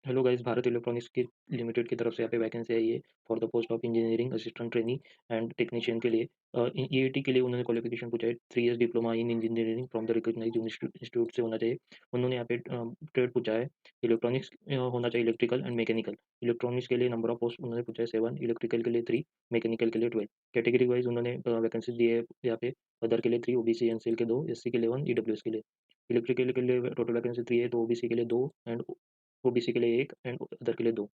Hello guys, Bharat electronics की limited की तरफ से यहाँ पे वैकेंसी आई है for the post of engineering assistant trainee and technician के लिए। ईआईटी के लिए उन्होंने क्वालिफिकेशन पूछा है 3 years diploma in engineering from the recognised institute से होना चाहिए। उन्होंने यहाँ पे ट्रेड पूछा है। इलेक्ट्रॉनिक्स होना चाहिए, इलेक्ट्रिकल एंड मैकेनिकल। इलेक्ट्रॉनिक्स के लिए नंबर ऑफ पोस्ट उन्होंने पूछा है 7, इलेक्ट्रिकल के लिए 3, मैकेनिकल के लिए 12। कैटेगरी वाइज उन्होंने वैकेंसी दी है यहाँ पे। अदर के लिए 3, ओबीसी एनसीएल के 2, एससी के लिए 1, ईडब्ल्यूएस के लिए। इलेक्ट्रिकल के लिए टोटल वैकेंसी 3 है, तो ओबीसी के लिए 2 एंड ओबीसी के लिए 1 एंड अदर के लिए 2।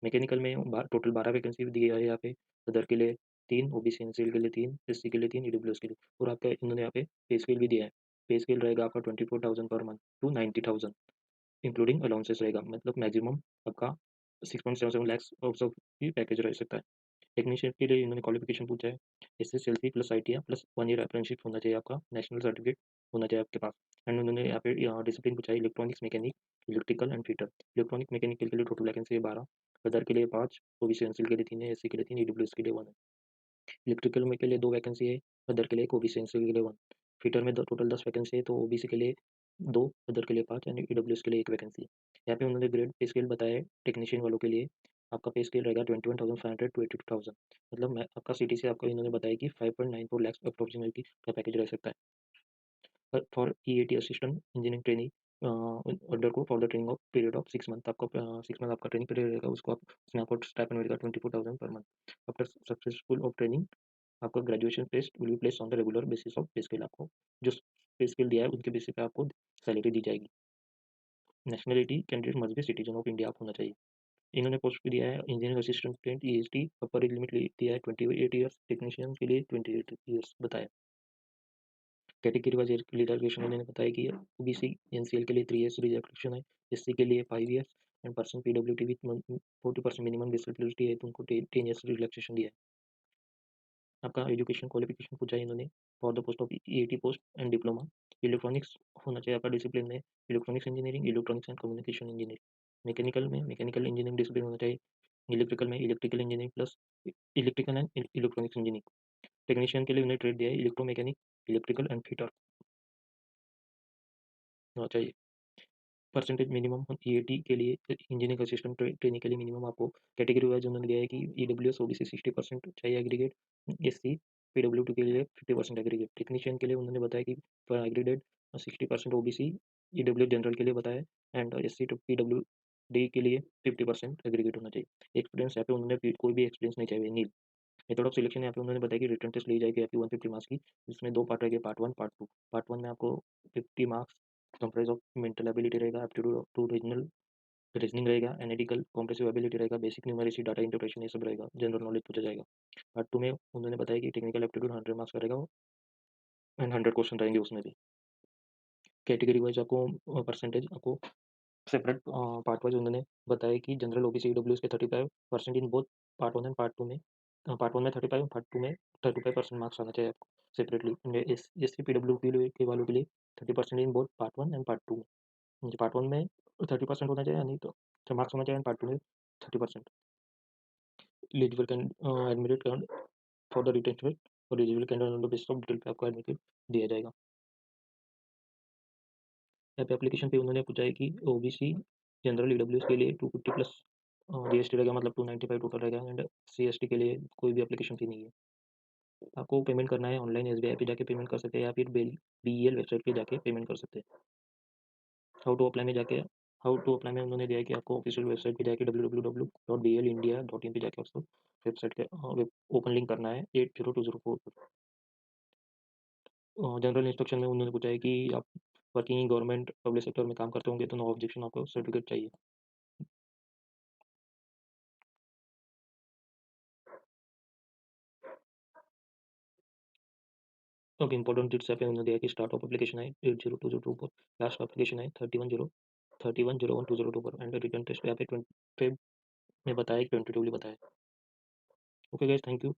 मैकेनिकल में टोटल 12 वैकेंसी दिया है यहाँ पे। अदर के लिए 3, ओबीसी एनसीएल के लिए 3, एससी के लिए 3, ईडब्ल्यूएस के लिए। और आपका इन्होंने यहाँ पे पे स्केल भी दिया है। पे स्केल रहेगा आपका 24,000 per month to 90,000, including allowances रहेगा। मतलब मैक्सिमम आपका 6.77 लैक्स ऑफ की पैकेज रह सकता है। टेक्नीशियन के लिए इन्होंने क्वालिफिकेशन पूछा है, SSLC plus ITI plus 1 year apprenticeship होना चाहिए आपका, नेशनल सर्टिफिकेट होना चाहिए आपके पास। एंड उन्होंने यहाँ पे डिसिप्लिन पूछा है, electronics mechanic, electrical and fitter. Electronic mechanical के लिए टोटल वैकेंसी है 12, अदर के लिए 5, ओबीसी एनसीएल के लिए 3 है, एससी के लिए 3, ईडब्ल्यूएस के लिए 1 है। इलेक्ट्रिकल में के लिए 2 वैकेंसी है, अदर के लिए 1, ओबीसी एनसीएल के लिए 1। फिटर में टोटल 10 वैकेंसी है, तो ओबीसी के लिए 2, अदर के लिए 5 एंड ईडब्ल्यूएस के लिए 1 वैकेंसी है। यहाँ पे उन्होंने ग्रेड पे स्केल बताया है टेक्नीशियन वालों के लिए। आपका पे स्केल रहेगा 21,500 टू 82,000। मतलब मैं आपका सिटी से आपको इन्होंने बताया कि 5.94 लाख अप्रोक्सीमेटली का पैकेज रह सकता है। For EAT assistant engineering training order को for the training of period of 6 month. आपका 6 मंथ आपका ट्रेनिंग पीरियड रहेगा, उसको आप उसमें आपको स्टाइपेंड मिलेगा 24,000 per month. After successful of training आपका graduation test will be place on the regular basis of pay scale. आपको जो पे स्केल दिया है उनके बेसिस पे आपको सैलरी दी जाएगी। Nationality candidate must be citizen of India आप होना चाहिए। इन्होंने पोस्ट भी दिया है इंजीनियरिंग असिस्टेंट ईएसटी, अपर एज लिमिट दिया है 28 ईयर्स, टेक्नीशियन के लिए 28 ईयर्स बताया। कैटेगरी वाइज रिजर्वेशन उन्होंने बताया कि ओबीसी एनसीएल के लिए 3 इयर्स रिजर्वेशन है, एससी के लिए 5 years and person PWD with 40% minimum disability है, तो उनको 10 इयर्स रिलैक्सेशन दिया है। आपका एजुकेशन क्वालिफिकेशन पूछा है इन्होंने for the post of EAT post and diploma. Electronics होना चाहिए आपका डिसिप्लिन में, electronics engineering, electronics and communication engineering. Mechanical में मैकेनिकल इंजीनियरिंग डिसिप्लिन होना चाहिए। इलेक्ट्रिकल में electrical engineering plus electrical and electronics engineering. Technician के लिए उन्हें ट्रेड दिया है, इलेक्ट्रोमैकेनिक, इलेक्ट्रिकल एंड फिटर होना चाहिए। परसेंटेज मिनिमम ईएटी के लिए, इंजीनियरिंग असिस्टेंट ट्रेनिंग के लिए मिनिमम आपको कैटेगरी वाइज उन्होंने दिया है कि ईडब्ल्यूएस ओबीसी 60% चाहिए एग्रीगेट, एससी पीडब्ल्यूडी के लिए 50% एग्रीगेट। टेक्नीशियन के लिए उन्होंने बताया कि एग्रीगेट 60% ओबीसी, ईडब्ल्यू जनरल के लिए बताया and SC to P W D के लिए 50% एग्रीगेट होना चाहिए। एक्सपीरियंस यहाँ पे उन्होंने कोई भी एक्सपीरियंस नहीं चाहिए, नील। मेथड ऑफ सिलेक्शन यहाँ पे उन्होंने बताया कि रिटर्न टेस्ट ली जाएगी आपकी 150 मार्क्स की, जिसमें 2 पार्ट रहेंगे, पार्ट 1 पार्ट 2। पार्ट 1 में आपको 50 marks comprise of mental ability रहेगा, एप्टीट्यूड टू रीजनल रीजनिंग रहेगा, एनालिटिकल कॉम्प्रेसिव एबिलिटी रहेगा, बेसिक न्यूमेरेसी, डाटा इंटरप्रेशन, ये सब रहेगा, जनरल नॉलेज पूछा जाएगा। पार्ट 2 में उन्होंने बताया कि टेक्निकल एप्टीट्यूड 100 मार्क्स का रहेगा एंड 100 क्वेश्चन रहेंगे उसमें भी। कैटेगरी वाइज आपको परसेंटेज आपको सेपरेट पार्ट वाइज उन्होंने बताया कि जनरल ओबीसी ईडब्ल्यूएस के 35% in both part 1 and part 2 में। पार्ट 1 में 35, पार्ट 2 में 35% मार्क्स आना चाहिए आपको सेपरेटली। एस सी पीडब्ल्यू के वालों के लिए 30% in both part 1 and part 2 में। मुझे पार्ट 1 में 30% होना चाहिए, नहीं तो मार्क्स होना चाहिए, पार्ट 2 में 30%। Eligible can admitted can for the written test और eligible candidate on the basis of detail पे आपको एडमिटेड दिया जाएगा। यहाँ पे एप्लीकेशन पे उन्होंने पूछा है कि ओबीसी जनरल ईडब्ल्यूएस के लिए 250 प्लस जीएसटी रहेगा, मतलब 295 टोटल रहेगा एंड सीएसटी के लिए कोई भी एप्लीकेशन फी नहीं है। आपको पेमेंट करना है ऑनलाइन, एसबीआई पे जाके पेमेंट कर सकते हैं या फिर बीईएल वेबसाइट पे जाके पेमेंट कर सकते हैं। हाउ टू अप्लाई में उन्होंने दिया है कि आपको ऑफिशियल वेबसाइट पे जाके www.belindia.in पे जाके उसको वेबसाइट के ओपन लिंक करना है 80204 पर। जनरल इंस्ट्रक्शन में उन्होंने पूछा है कि आप वर्किंग गवर्नमेंट पब्लिक सेक्टर में काम करते होंगे तो नो ऑब्जेक्शन, आपको सर्टिफिकेट चाहिए। अब इंपॉर्टेंट डेट्स पे उन्होंने दिया कि स्टार्ट ऑफ एप्लीकेशन है 80202 पर, लास्ट एप्लीकेशन है 31/01/2022 पर एंड रिटर्न टेस्ट यहाँ पे 20 फेब में बताया कि 22 बताया। Okay guys, thank you.